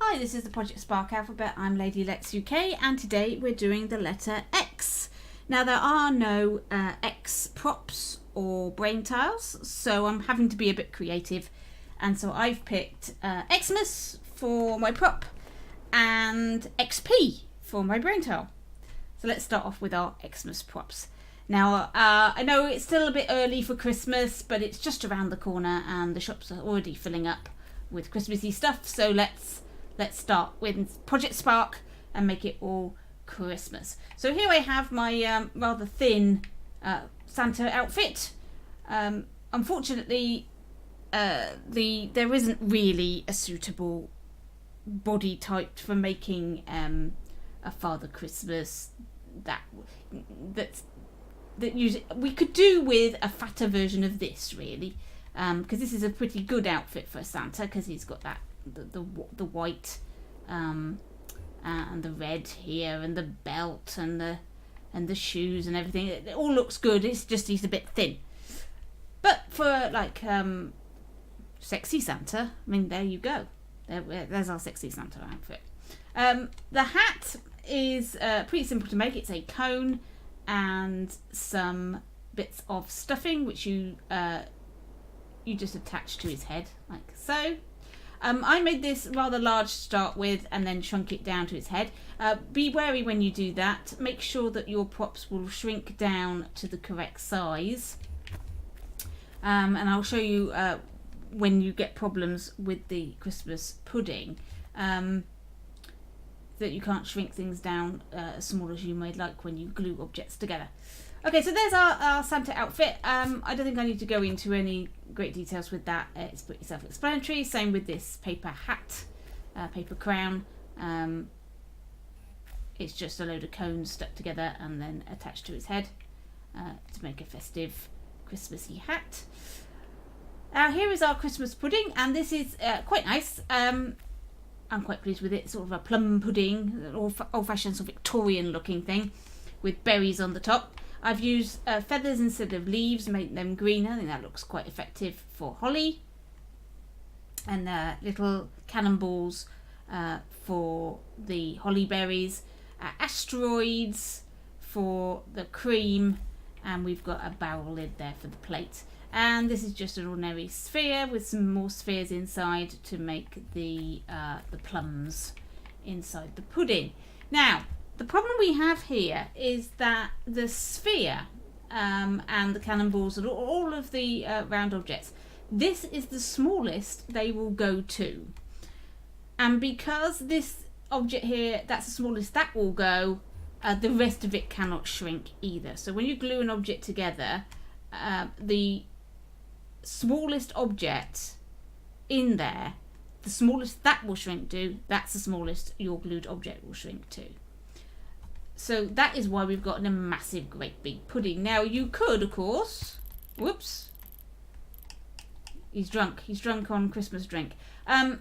Hi, this is the Project Spark Alphabet. I'm Lady Lex UK, and today we're doing the letter X. Now, there are no X props or brain tiles, so I'm having to be a bit creative. And so I've picked Xmas for my prop and XP for my brain tile. So let's start off with our Xmas props. Now, I know it's still a bit early for Christmas, but it's just around the corner and the shops are already filling up with Christmassy stuff. So let's start with Project Spark and make it all Christmas. So here I have my rather thin Santa outfit. Unfortunately, there isn't really a suitable body type for making a Father Christmas we could do with a fatter version of this, really, because this is a pretty good outfit for Santa, because he's got that the white and the red here and the belt and the shoes and everything. It all looks good. It's just he's a bit thin. But for like sexy Santa, I mean, there you go. There's our sexy Santa outfit. The hat is pretty simple to make. It's a cone and some bits of stuffing which you just attach to his head like so. I made this rather large to start with and then shrunk it down to his head. Be wary when you do that. Make sure that your props will shrink down to the correct size. And I'll show you when you get problems with the Christmas pudding, that you can't shrink things down as small as you might like when you glue objects together. Okay, so there's our Santa outfit. I don't think I need to go into any great details with that. It's pretty self-explanatory. Same with this paper hat, paper crown. It's just a load of cones stuck together and then attached to his head to make a festive Christmassy hat. Here is our Christmas pudding, and this is quite nice. I'm quite pleased with it. It's sort of a plum pudding, an old-fashioned sort of Victorian looking thing with berries on the top. I've used feathers instead of leaves, made them green. I think that looks quite effective for holly. And little cannonballs for the holly berries, asteroids for the cream, and we've got a barrel lid there for the plate. And this is just an ordinary sphere with some more spheres inside to make the plums inside the pudding. Now, the problem we have here is that the sphere and the cannonballs and all of the round objects, this is the smallest they will go to. And because this object here, that's the smallest that will go, the rest of it cannot shrink either. So when you glue an object together, the smallest object in there, the smallest that will shrink to, that's the smallest your glued object will shrink to. So that is why we've got a massive, great big pudding. Now you could, of course, whoops, he's drunk on Christmas drink.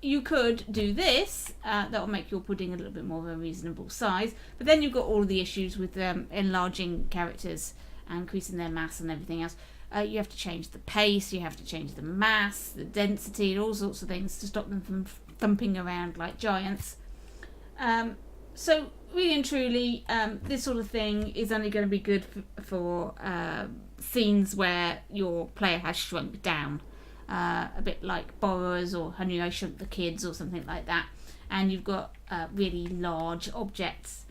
You could do this, that will make your pudding a little bit more of a reasonable size, but then you've got all of the issues with enlarging characters and increasing their mass and everything else. You have to change the pace, you have to change the mass, the density, and all sorts of things to stop them from thumping around like giants. So really and truly, this sort of thing is only going to be good for scenes where your player has shrunk down. A bit like Borrowers or Honey, I Shrunk the Kids or something like that. And you've got really large objects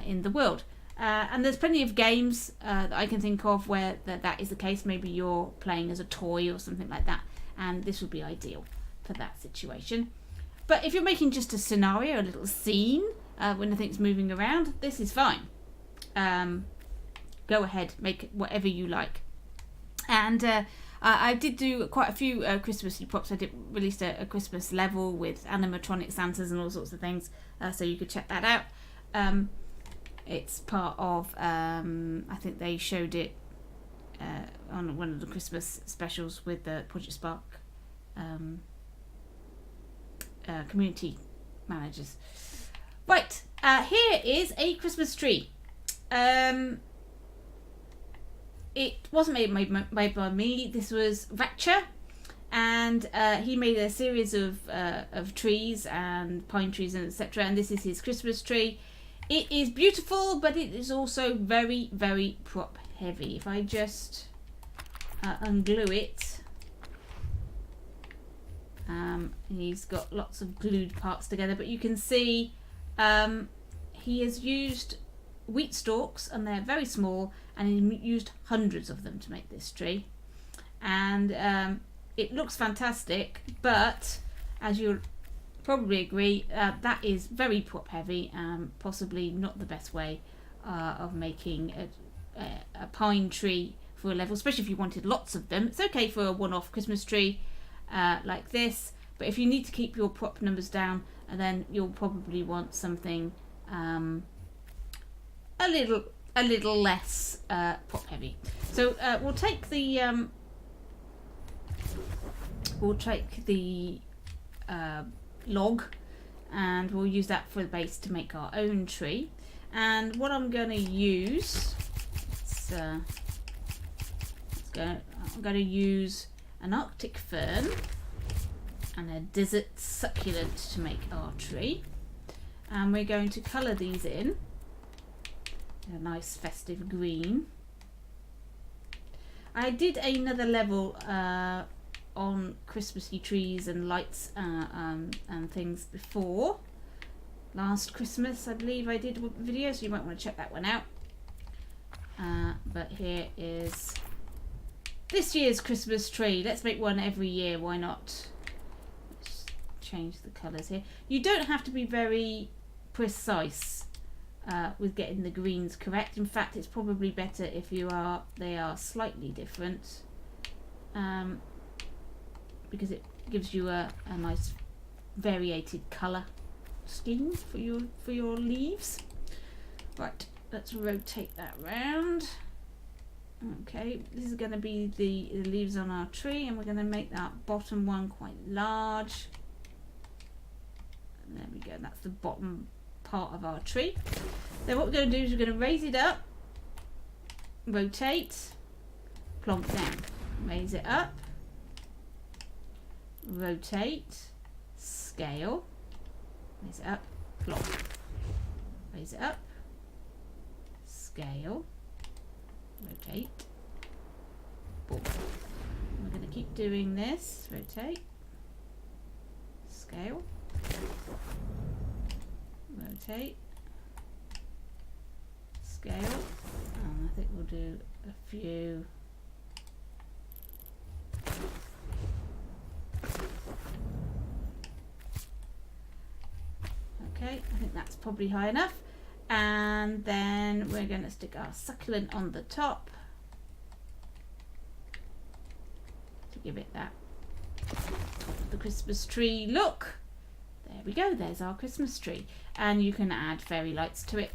in the world. And there's plenty of games that I can think of where that is the case. Maybe you're playing as a toy or something like that, and this would be ideal for that situation. But if you're making just a scenario, a little scene, when nothing's moving around, this is fine. Go ahead, make whatever you like. And I did do quite a few Christmassy props. I released a Christmas level with animatronic Santas and all sorts of things, so you could check that out. It's part of, I think they showed it on one of the Christmas specials with the Project Spark community managers. Right, here is a Christmas tree. It wasn't made by me. This was Rapture, and he made a series of trees and pine trees and etc. And this is his Christmas tree. It is beautiful, but it is also very, very prop heavy. If I just unglue it, he's got lots of glued parts together, but you can see he has used wheat stalks, and they're very small, and he used hundreds of them to make this tree. And it looks fantastic, but as you'll probably agree, that is very prop heavy, possibly not the best way of making a pine tree for a level, especially if you wanted lots of them. It's okay for a one-off Christmas tree like this, but if you need to keep your prop numbers down, then you'll probably want something a little less prop heavy. So we'll take the log, and we'll use that for the base to make our own tree. And what I'm going to use, I'm going to use an Arctic fern and a desert succulent to make our tree, and we're going to colour these in a nice festive green. I did another level on Christmassy trees and lights and things before. Last Christmas, I believe I did a video, so you might want to check that one out. But here is this year's Christmas tree. Let's make one every year, why not? Let's change the colours here. You don't have to be very precise with getting the greens correct. In fact, it's probably better if they are slightly different, because it gives you a nice variated colour scheme for your leaves. Right, let's rotate that round. Okay, this is going to be the leaves on our tree, and we're going to make that bottom one quite large. And there we go, that's the bottom part of our tree. Then what we're going to do is we're going to raise it up, rotate, plonk down, raise it up, rotate, scale, raise it up, plonk, raise it up, scale, rotate, boom. We're going to keep doing this, rotate, scale, rotate, scale, and I think we'll do a few. Okay, I think that's probably high enough. And then we're going to stick our succulent on the top to give it that top of the Christmas tree look. There we go, there's our Christmas tree. And you can add fairy lights to it.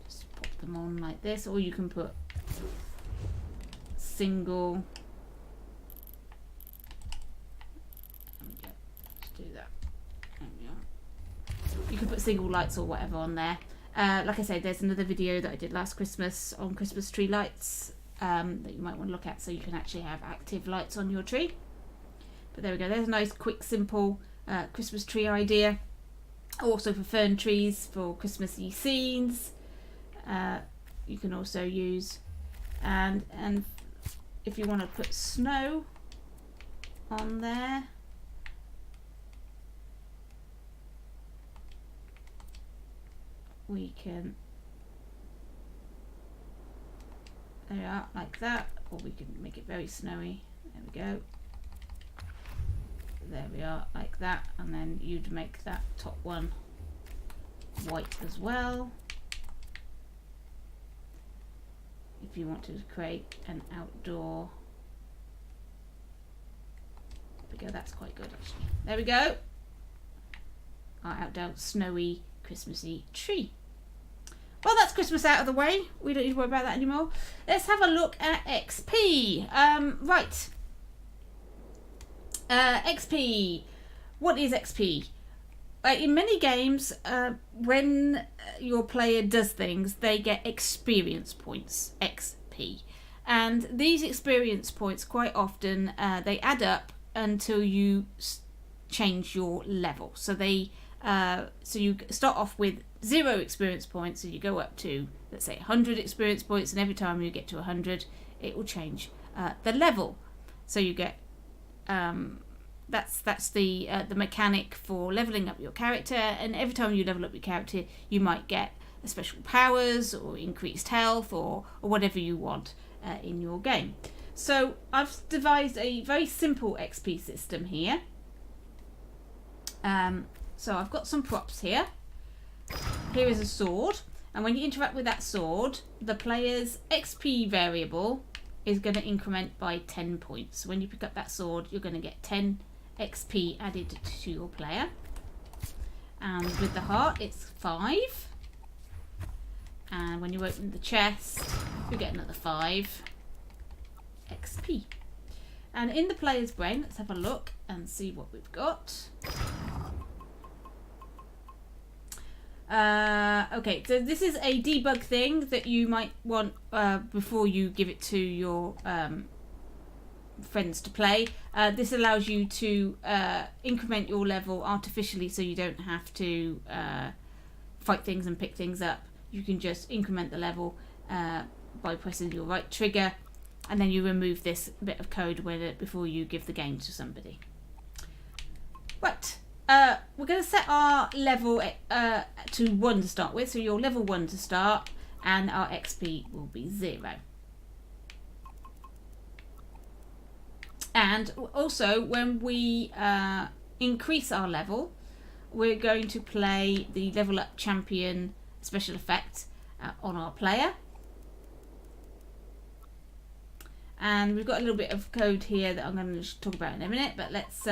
Just pop them on like this, or you can put single. Let's do that. There we are. You can put single lights or whatever on there. Like I said, there's another video that I did last Christmas on Christmas tree lights that you might want to look at, so you can actually have active lights on your tree. But there we go, there's a nice quick simple Christmas tree idea. Also for fern trees, for Christmassy scenes, you can also use, and if you want to put snow on there, we can, there we are, like that, or we can make it very snowy. There we go. There we are, like that, and then you'd make that top one white as well if you want to create an outdoor. There we go, that's quite good actually. There we go, our outdoor snowy Christmassy tree. Well, that's Christmas out of the way, we don't need to worry about that anymore. Let's have a look at XP. Right. XP. What is XP? In many games, when your player does things, they get experience points, XP. And these experience points quite often they add up until you change your level. So so you start off with 0 experience points, and you go up to, let's say, 100 experience points, and every time you get to 100 it will change the level. So you get that's the mechanic for leveling up your character, and every time you level up your character you might get special powers or increased health or whatever you want in your game. So I've devised a very simple XP system here. So I've got some props here. Here is a sword, and when you interact with that sword, the player's XP variable is going to increment by 10 points. So when you pick up that sword, you're going to get 10 XP added to your player. And with the heart, it's 5. And when you open the chest, you get another 5 XP. And in the player's brain, let's have a look and see what we've got. Okay, so this is a debug thing that you might want before you give it to your friends to play. This allows you to increment your level artificially, so you don't have to fight things and pick things up. You can just increment the level by pressing your right trigger, and then you remove this bit of code before you give the game to somebody. Right. We're going to set our level to 1 to start with, so you're level 1 to start, and our XP will be 0. And also, when we increase our level, we're going to play the level up champion special effect on our player. And we've got a little bit of code here that I'm going to talk about in a minute, but let's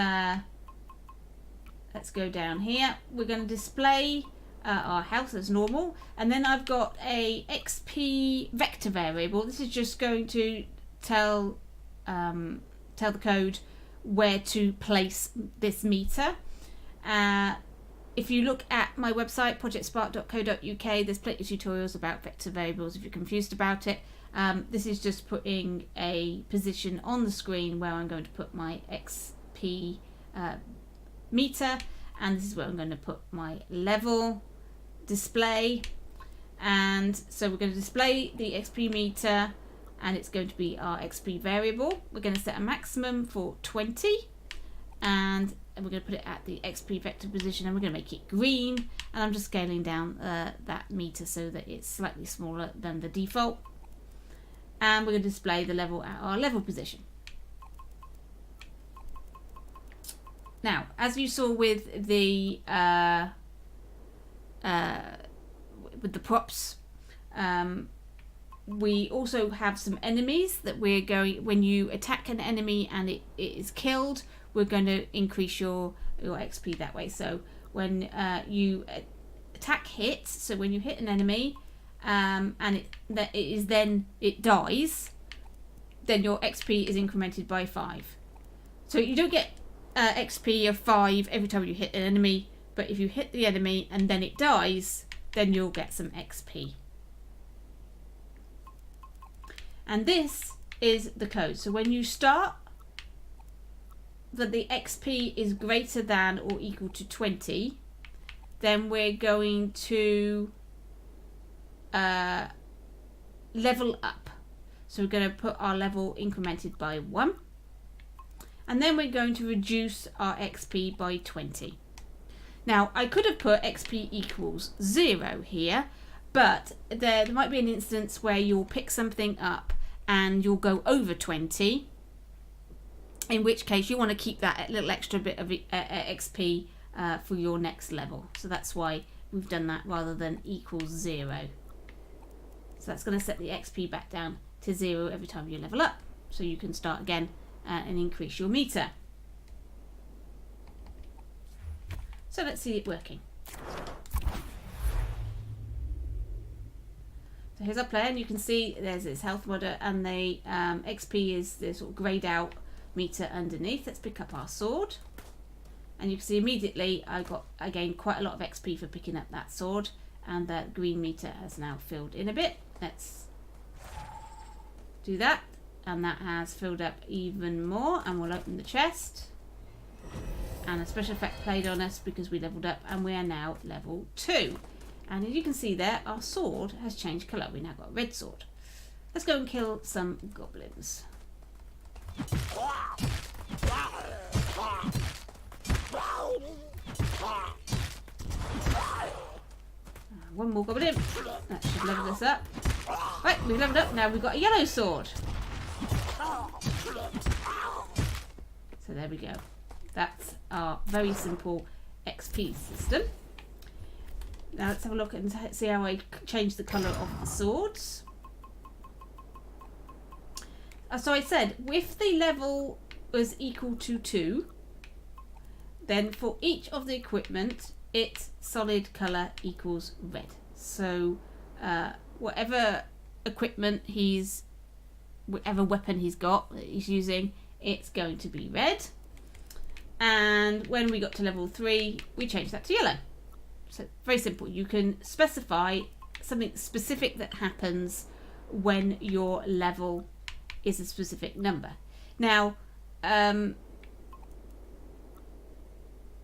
go down here. We're going to display our health as normal, and then I've got a XP vector variable. This is just going to tell the code where to place this meter. If you look at my website, projectspark.co.uk, there's plenty of tutorials about vector variables if you're confused about it. This is just putting a position on the screen where I'm going to put my XP meter, and this is where I'm going to put my level display. And so we're going to display the XP meter, and it's going to be our XP variable. We're going to set a maximum for 20, and we're going to put it at the XP vector position, and we're going to make it green, and I'm just scaling down that meter so that it's slightly smaller than the default. And we're going to display the level at our level position. Now, as you saw with the props, we also have some enemies that we're going. When you attack an enemy and it is killed, we're going to increase your XP that way. So when you attack hits, so when you hit an enemy and it dies, then your XP is incremented by 5. So you don't get XP of 5 every time you hit an enemy, but if you hit the enemy and then it dies, then you'll get some XP. And this is the code. So when you start, that the XP is greater than or equal to 20, then we're going to level up. So we're going to put our level incremented by 1. And then we're going to reduce our XP by 20. Now, I could have put XP equals 0 here, but there might be an instance where you'll pick something up and you'll go over 20, in which case you want to keep that little extra bit of XP for your next level. So that's why we've done that rather than equals 0. So that's going to set the XP back down to 0 every time you level up, so you can start again and increase your meter. So let's see it working. So here's our player, and you can see there's this health modder, and the XP is the sort of greyed out meter underneath. Let's pick up our sword, and you can see immediately I gained quite a lot of XP for picking up that sword, and the green meter has now filled in a bit. Let's Do that, and that has filled up even more, and we'll open the chest. And a special effect played on us because we leveled up, and we are now level 2. And as you can see there, our sword has changed colour. We now got a red sword. Let's go and kill some goblins. One more goblin. That should level us up. Right, we've leveled up. Now we've got a yellow sword. So there we go. That's our very simple XP system. Now let's have a look and see how I change the colour of the swords. So I said, if the level was equal to 2, then for each of the equipment, its solid colour equals red. So whatever equipment whatever weapon he's got that he's using, it's going to be red. And when we got to level 3, we changed that to yellow. So very simple. You can specify something specific that happens when your level is a specific number. Now,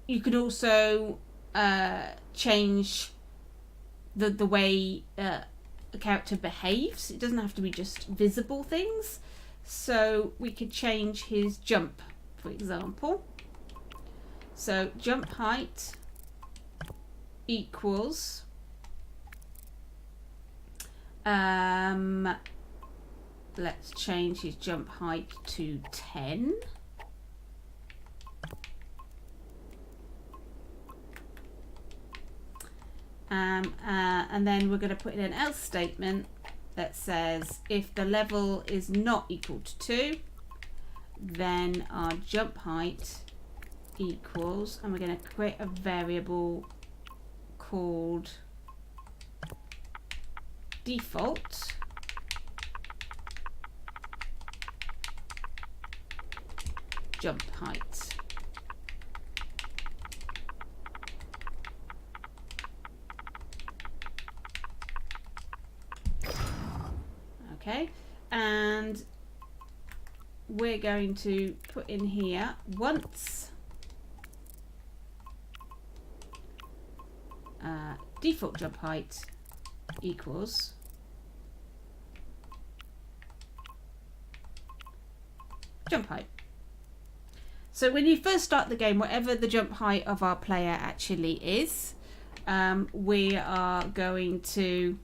you can also change the way a character behaves. It doesn't have to be just visible things. So we could change his jump, for example. So jump height equals let's change his jump height to 10. And then we're going to put in an else statement that says if the level is not equal to 2, then our jump height equals, and we're going to create a variable called default jump height. Okay, and we're going to put in here once default jump height equals jump height. So when you first start the game, whatever the jump height of our player actually is, we are going to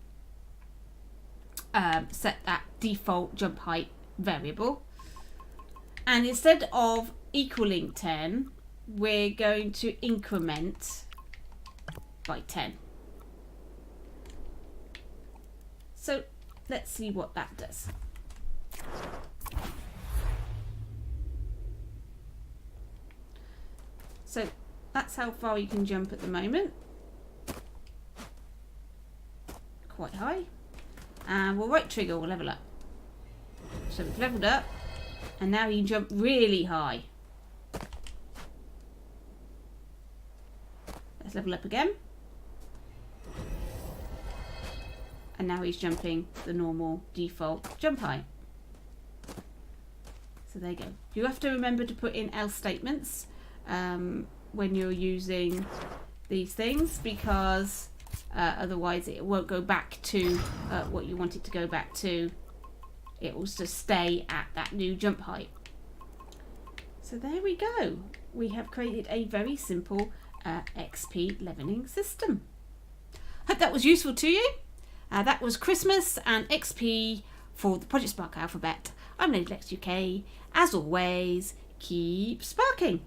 set that default jump height variable, and instead of equaling 10, we're going to increment by 10. So let's see what that does. So that's how far you can jump at the moment. Quite high. And we'll right trigger, we'll level up. So we've leveled up, and now you can jump really high. Let's level up again. And now he's jumping the normal default jump height. So there you go. You have to remember to put in else statements when you're using these things, because otherwise it won't go back to what you want it to go back to. It will just stay at that new jump height. So there we go. We have created a very simple XP leveling system. Hope that was useful to you. That was Christmas and XP for the Project Spark alphabet. I'm Lady Lex UK. As always, keep sparking.